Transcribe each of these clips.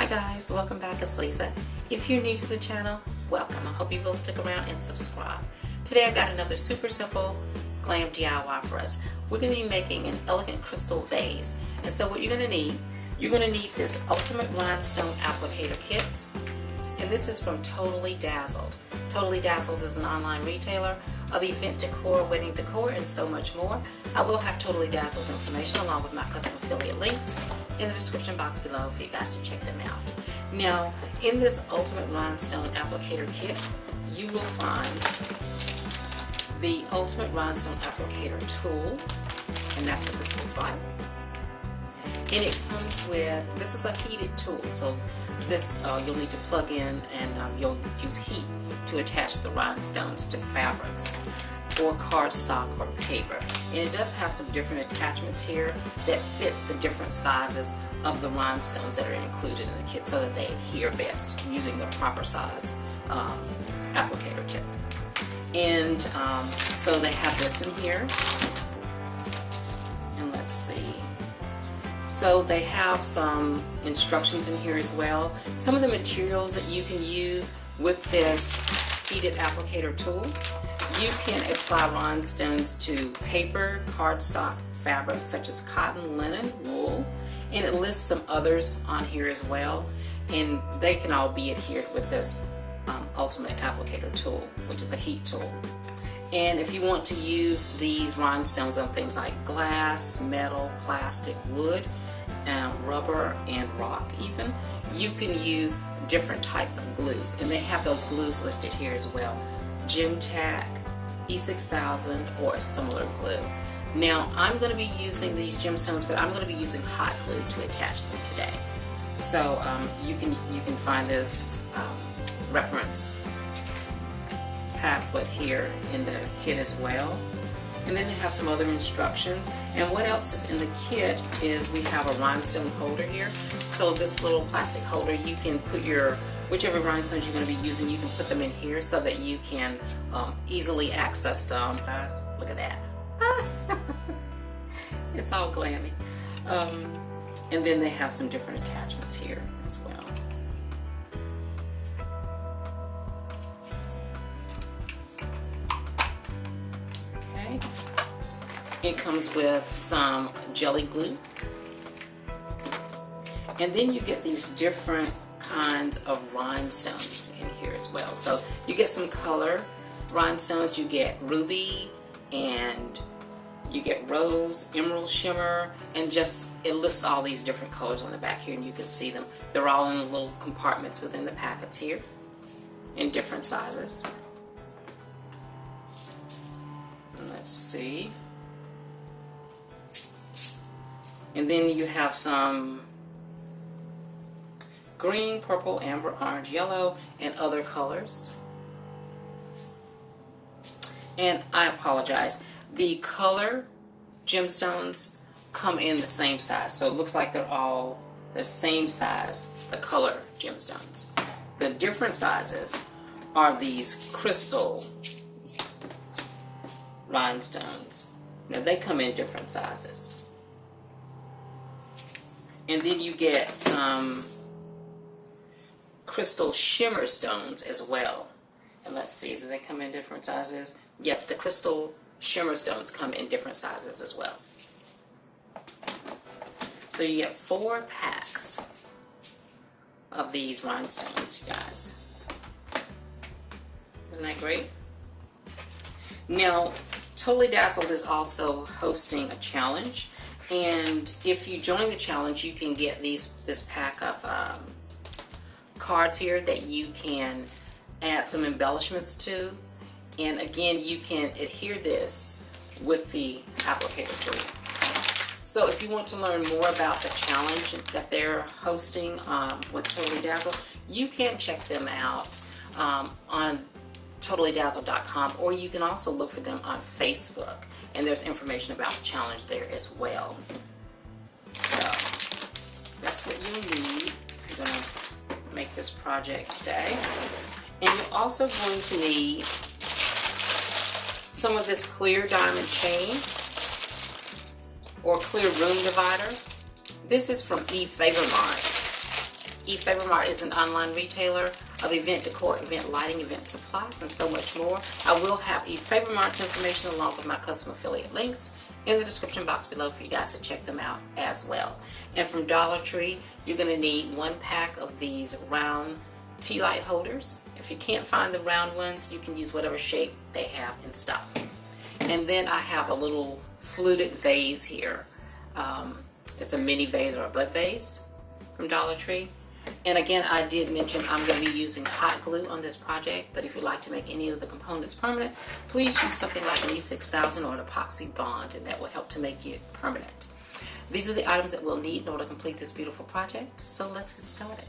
guys, welcome back. It's Lisa. If you're new to the channel, welcome. I hope you will stick around and subscribe. Today I've got another super simple glam DIY for us. We're going to be making an elegant crystal vase. And so what you're going to need this Ultimate Rhinestone Applicator Kit. And this is from Totally Dazzled. Totally Dazzled is an online retailer of event decor, wedding decor, and so much more. I will have Totally Dazzled's information along with my custom affiliate links in the description box below for you guys to check them out. Now, in this Ultimate Rhinestone Applicator Kit, you will find the Ultimate Rhinestone Applicator tool, and that's what this looks like. And it comes with, this is a heated tool, so this you'll need to plug in, and you'll use heat to attach the rhinestones to fabrics or cardstock or paper. And it does have some different attachments here that fit the different sizes of the rhinestones that are included in the kit so that they adhere best using the proper size applicator tip. And so they have this in here, and let's see. So they have some instructions in here as well. Some of the materials that you can use with this heated applicator tool. You can apply rhinestones to paper, cardstock, fabrics such as cotton, linen, wool, and it lists some others on here as well. And they can all be adhered with this Ultimate Applicator tool, which is a heat tool. And if you want to use these rhinestones on things like glass, metal, plastic, wood, rubber, and rock even, you can use different types of glues. And they have those glues listed here as well. Gem Tack, E6000, or a similar glue. Now, I'm going to be using these gemstones, but I'm going to be using hot glue to attach them today. So you can find this reference pamphlet here in the kit as well. And then they have some other instructions. And what else is in the kit is we have a rhinestone holder here. So this little plastic holder, you can put your whichever rhinestones you're going to be using, you can put them in here so that you can easily access them. Guys, look at that. It's all glammy. And then they have some different attachments here as well. Okay. It comes with some jelly glue. And then you get these different kinds of rhinestones in here as well. So you get some color rhinestones, you get ruby, and you get rose, emerald shimmer, and just it lists all these different colors on the back here, and you can see them. They're all in the little compartments within the packets here in different sizes. And let's see. And then you have some green, purple, amber, orange, yellow, and other colors. And I apologize, the color gemstones come in the same size. So it looks like they're all the same size, the color gemstones. The different sizes are these crystal rhinestones. Now they come in different sizes. And then you get some crystal shimmer stones as well. And let's see, do they come in different sizes? Yep, the crystal shimmer stones come in different sizes as well. So you get 4 packs of these rhinestones, you guys. Isn't that great? Now, Totally Dazzled is also hosting a challenge. And if you join the challenge, you can get this pack of cards here that you can add some embellishments to. And again, you can adhere this with the applicator tool. So if you want to learn more about the challenge that they're hosting with Totally Dazzled, you can check them out on totallydazzled.com, or you can also look for them on Facebook. And there's information about the challenge there as well. So that's what you'll need if you're going to make this project today. And you're also going to need some of this clear diamond chain or clear room divider. This is from Efavormart. Efavormart is an online retailer of event decor, event lighting, event supplies, and so much more. I will have Efavormart's information along with my custom affiliate links in the description box below for you guys to check them out as well. And from Dollar Tree, you're going to need 1 pack of these round tea light holders. If you can't find the round ones, you can use whatever shape they have in stock. And then I have a little fluted vase here. It's a mini vase or a bud vase from Dollar Tree. And again, I did mention I'm going to be using hot glue on this project, but if you'd like to make any of the components permanent, please use something like an E6000 or an epoxy bond, and that will help to make it permanent. These are the items that we'll need in order to complete this beautiful project, so let's get started.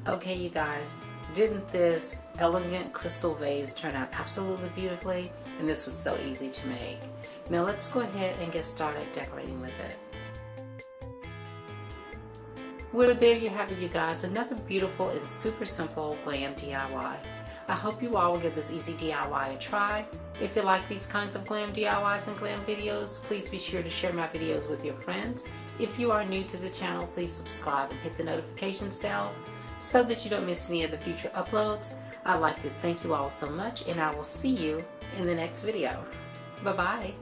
Okay, you guys, didn't this elegant crystal vase turn out absolutely beautifully? And this was so easy to make. Now let's go ahead and get started decorating with it. Well, there you have it, you guys. Another beautiful and super simple glam DIY. I hope you all will give this easy DIY a try. If you like these kinds of glam DIYs and glam videos, please be sure to share my videos with your friends. If you are new to the channel, please subscribe and hit the notifications bell so that you don't miss any of the future uploads. I'd like to thank you all so much, and I will see you in the next video. Bye-bye.